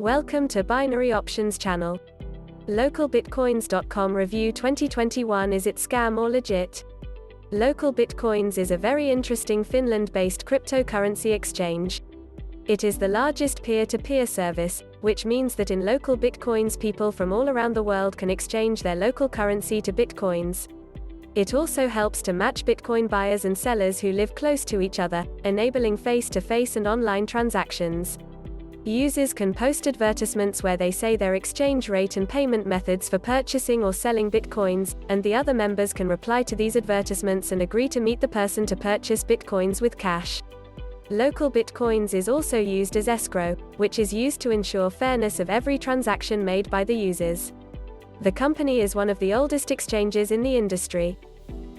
Welcome to Binary Options channel. LocalBitcoins.com review 2021. Is it scam or legit? LocalBitcoins is a very interesting Finland-based cryptocurrency exchange. It is the largest peer-to-peer service, which means that in LocalBitcoins people from all around the world can exchange their local currency to bitcoins. It also helps to match Bitcoin buyers and sellers who live close to each other, enabling face-to-face and online transactions. Users can post advertisements where they say their exchange rate and payment methods for purchasing or selling bitcoins, and the other members can reply to these advertisements and agree to meet the person to purchase bitcoins with cash. LocalBitcoins is also used as escrow, which is used to ensure fairness of every transaction made by the users. The company is one of the oldest exchanges in the industry.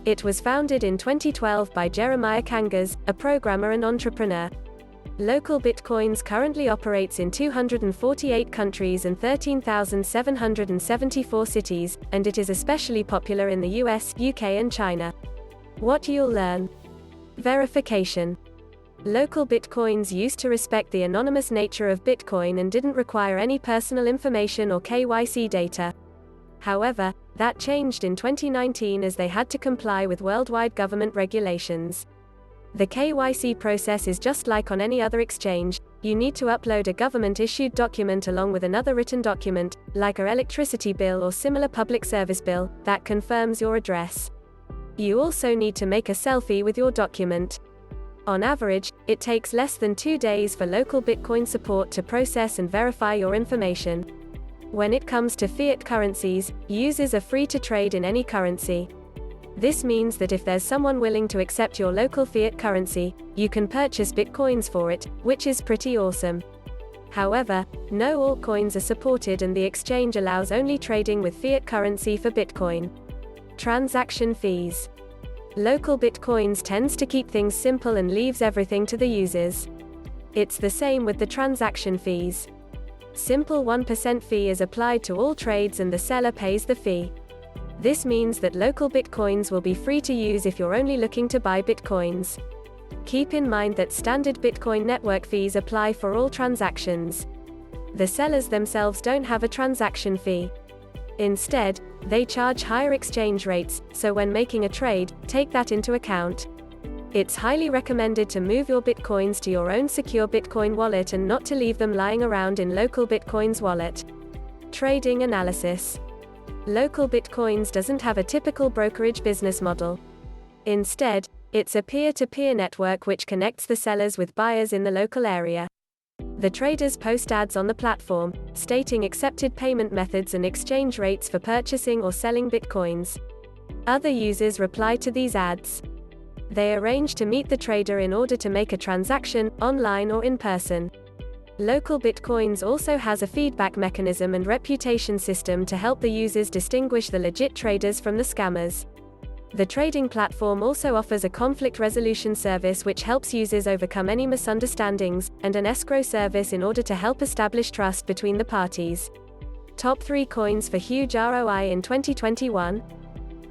It was founded in 2012 by Jeremiah Kangas, a programmer and entrepreneur. LocalBitcoins currently operates in 248 countries and 13,774 cities, and it is especially popular in the US, UK and China. What you'll learn. Verification. LocalBitcoins used to respect the anonymous nature of Bitcoin and didn't require any personal information or KYC data. However, that changed in 2019 as they had to comply with worldwide government regulations. The KYC process is just like on any other exchange. You need to upload a government-issued document along with another written document, like an electricity bill or similar public service bill, that confirms your address. You also need to make a selfie with your document. On average, it takes less than 2 days for LocalBitcoin support to process and verify your information. When it comes to fiat currencies, users are free to trade in any currency. This means that if there's someone willing to accept your local fiat currency, you can purchase bitcoins for it, which is pretty awesome. However, no altcoins are supported and the exchange allows only trading with fiat currency for Bitcoin. Transaction fees. LocalBitcoins tends to keep things simple and leaves everything to the users. It's the same with the transaction fees. Simple 1% fee is applied to all trades and the seller pays the fee. This means that LocalBitcoins will be free to use if you're only looking to buy bitcoins. Keep in mind that standard Bitcoin network fees apply for all transactions. The sellers themselves don't have a transaction fee. Instead, they charge higher exchange rates, so when making a trade, take that into account. It's highly recommended to move your bitcoins to your own secure Bitcoin wallet and not to leave them lying around in LocalBitcoins wallet. Trading analysis. LocalBitcoins doesn't have a typical brokerage business model. Instead, it's a peer-to-peer network which connects the sellers with buyers in the local area. The traders post ads on the platform, stating accepted payment methods and exchange rates for purchasing or selling bitcoins. Other users reply to these ads. They arrange to meet the trader in order to make a transaction, online or in person. LocalBitcoins also has a feedback mechanism and reputation system to help the users distinguish the legit traders from the scammers. The trading platform also offers a conflict resolution service which helps users overcome any misunderstandings, and an escrow service in order to help establish trust between the parties. Top 3 coins for huge ROI in 2021.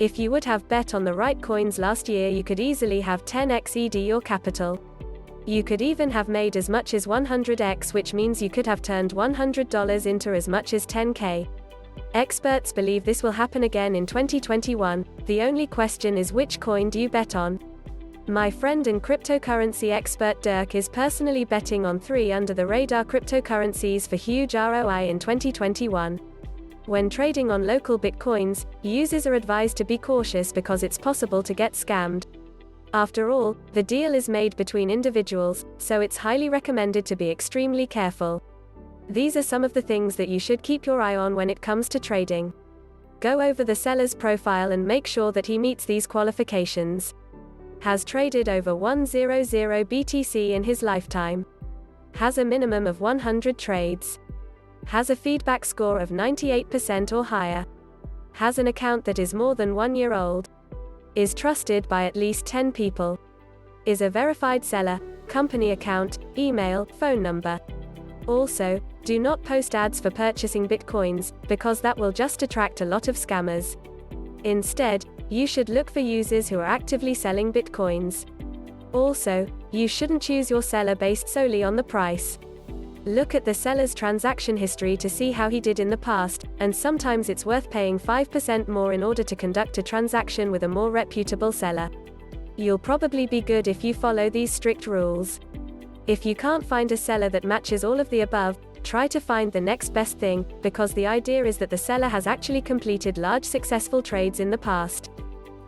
If you would have bet on the right coins last year, you could easily have 10x your capital. You could even have made as much as 100x, which means you could have turned $100 into as much as 10k. Experts believe this will happen again in 2021. The only question is, which coin do you bet on? My friend and cryptocurrency expert Dirk is personally betting on 3 under-the-radar cryptocurrencies for huge ROI in 2021. When trading on LocalBitcoins, users are advised to be cautious because it's possible to get scammed. After all, the deal is made between individuals, so it's highly recommended to be extremely careful. These are some of the things that you should keep your eye on when it comes to trading. Go over the seller's profile and make sure that he meets these qualifications. Has traded over 100 BTC in his lifetime. Has a minimum of 100 trades. Has a feedback score of 98% or higher. Has an account that is more than 1 year old. Is trusted by at least 10 people. Is a verified seller, company account, email, phone number. Also, do not post ads for purchasing bitcoins, because that will just attract a lot of scammers. Instead, you should look for users who are actively selling bitcoins. Also, you shouldn't choose your seller based solely on the price. Look at the seller's transaction history to see how he did in the past, and sometimes it's worth paying 5% more in order to conduct a transaction with a more reputable seller. You'll probably be good if you follow these strict rules. If you can't find a seller that matches all of the above, try to find the next best thing, because the idea is that the seller has actually completed large successful trades in the past.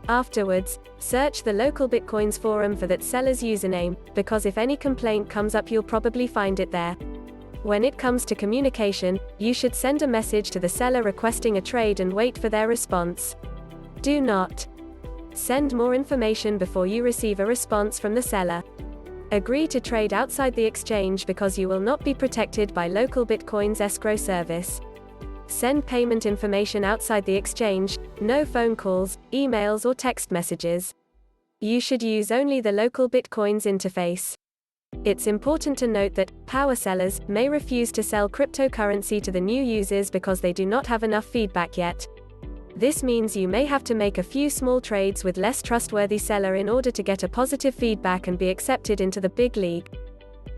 Afterwards, search the LocalBitcoins forum for that seller's username, because if any complaint comes up you'll probably find it there. When it comes to communication, you should send a message to the seller requesting a trade and wait for their response. Do not send more information before you receive a response from the seller. Agree to trade outside the exchange because you will not be protected by LocalBitcoins escrow service. Send payment information outside the exchange, no phone calls, emails or text messages. You should use only the LocalBitcoins interface. It's important to note that power sellers may refuse to sell cryptocurrency to the new users because they do not have enough feedback yet. This means you may have to make a few small trades with less trustworthy seller in order to get a positive feedback and be accepted into the big league.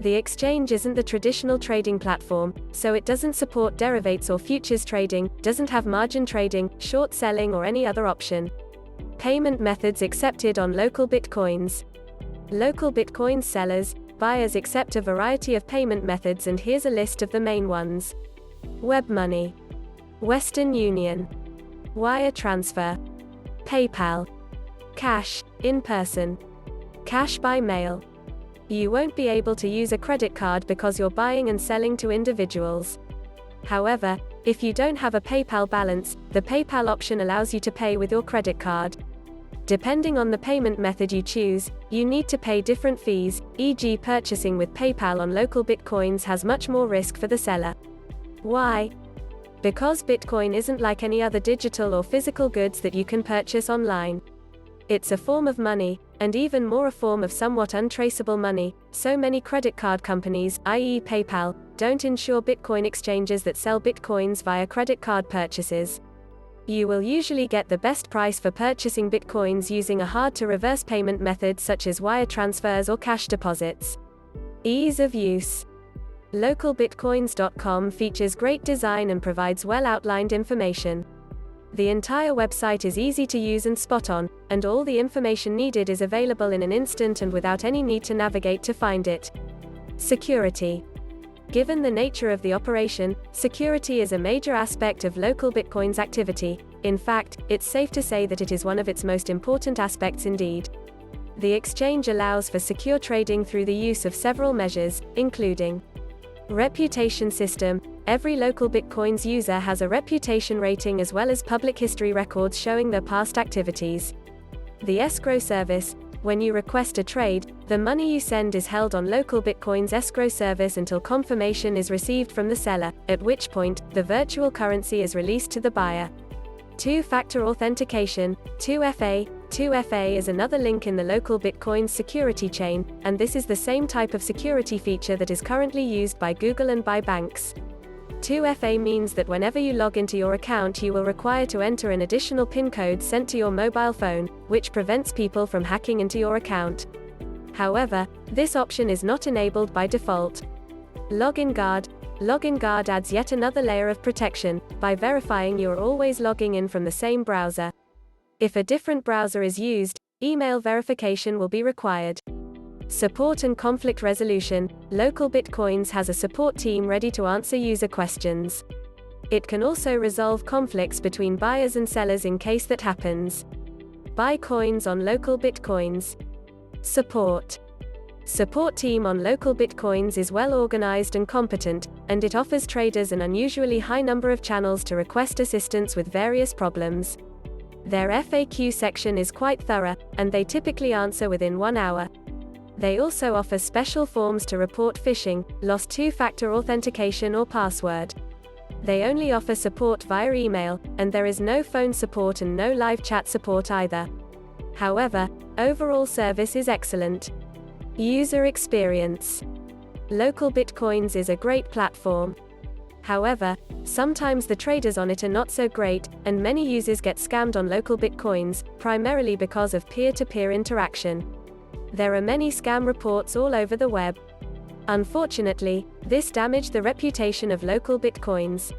The exchange isn't the traditional trading platform, so it doesn't support derivatives or futures trading, doesn't have margin trading, short selling or any other option. Payment methods accepted on LocalBitcoins. LocalBitcoins sellers, buyers accept a variety of payment methods, and here's a list of the main ones. WebMoney, Western Union, wire transfer, PayPal, cash, in person, cash by mail. You won't be able to use a credit card because you're buying and selling to individuals. However, if you don't have a PayPal balance, the PayPal option allows you to pay with your credit card. Depending on the payment method you choose, you need to pay different fees, e.g. purchasing with PayPal on LocalBitcoins has much more risk for the seller. Why? Because Bitcoin isn't like any other digital or physical goods that you can purchase online. It's a form of money, and even more a form of somewhat untraceable money, so many credit card companies, i.e. PayPal, don't insure Bitcoin exchanges that sell Bitcoins via credit card purchases. You will usually get the best price for purchasing Bitcoins using a hard-to-reverse payment method such as wire transfers or cash deposits. Ease of use. LocalBitcoins.com features great design and provides well-outlined information. The entire website is easy to use and spot on, and all the information needed is available in an instant and without any need to navigate to find it. Security. Given the nature of the operation, security is a major aspect of LocalBitcoins activity. In fact, it's safe to say that it is one of its most important aspects indeed. The exchange allows for secure trading through the use of several measures, including reputation system. Every LocalBitcoins user has a reputation rating as well as public history records showing their past activities. The escrow service. When you request a trade, the money you send is held on LocalBitcoins escrow service until confirmation is received from the seller, at which point, the virtual currency is released to the buyer. Two-factor authentication, 2FA. 2FA is another link in the LocalBitcoins security chain, and this is the same type of security feature that is currently used by Google and by banks. 2FA means that whenever you log into your account you will require to enter an additional PIN code sent to your mobile phone, which prevents people from hacking into your account. However, this option is not enabled by default. Login Guard. Login Guard adds yet another layer of protection, by verifying you are always logging in from the same browser. If a different browser is used, email verification will be required. Support and conflict resolution. LocalBitcoins has a support team ready to answer user questions. It can also resolve conflicts between buyers and sellers in case that happens. Buy coins on LocalBitcoins. Support. Support team on LocalBitcoins is well organized and competent, and it offers traders an unusually high number of channels to request assistance with various problems. Their FAQ section is quite thorough, and they typically answer within 1 hour. They also offer special forms to report phishing, lost two-factor authentication or password. They only offer support via email, and there is no phone support and no live chat support either. However, overall service is excellent. User experience. LocalBitcoins is a great platform. However, sometimes the traders on it are not so great, and many users get scammed on LocalBitcoins, primarily because of peer-to-peer interaction. There are many scam reports all over the web. Unfortunately, this damaged the reputation of LocalBitcoins.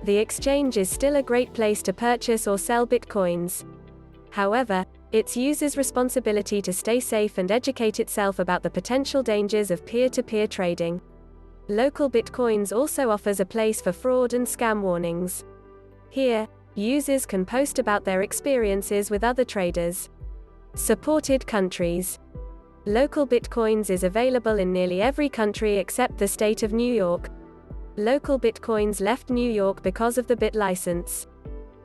The exchange is still a great place to purchase or sell bitcoins. However, it's users' responsibility to stay safe and educate itself about the potential dangers of peer-to-peer trading. LocalBitcoins also offers a place for fraud and scam warnings. Here, users can post about their experiences with other traders. Supported countries. LocalBitcoins is available in nearly every country except the state of New York. LocalBitcoins left New York because of the bit license.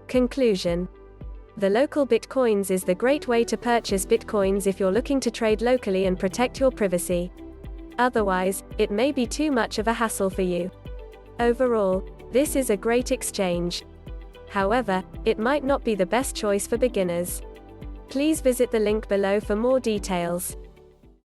Conclusion. The LocalBitcoins is the great way to purchase bitcoins if you're looking to trade locally and protect your privacy. Otherwise, it may be too much of a hassle for you. Overall, this is a great exchange. However, it might not be the best choice for beginners. Please visit the link below for more details.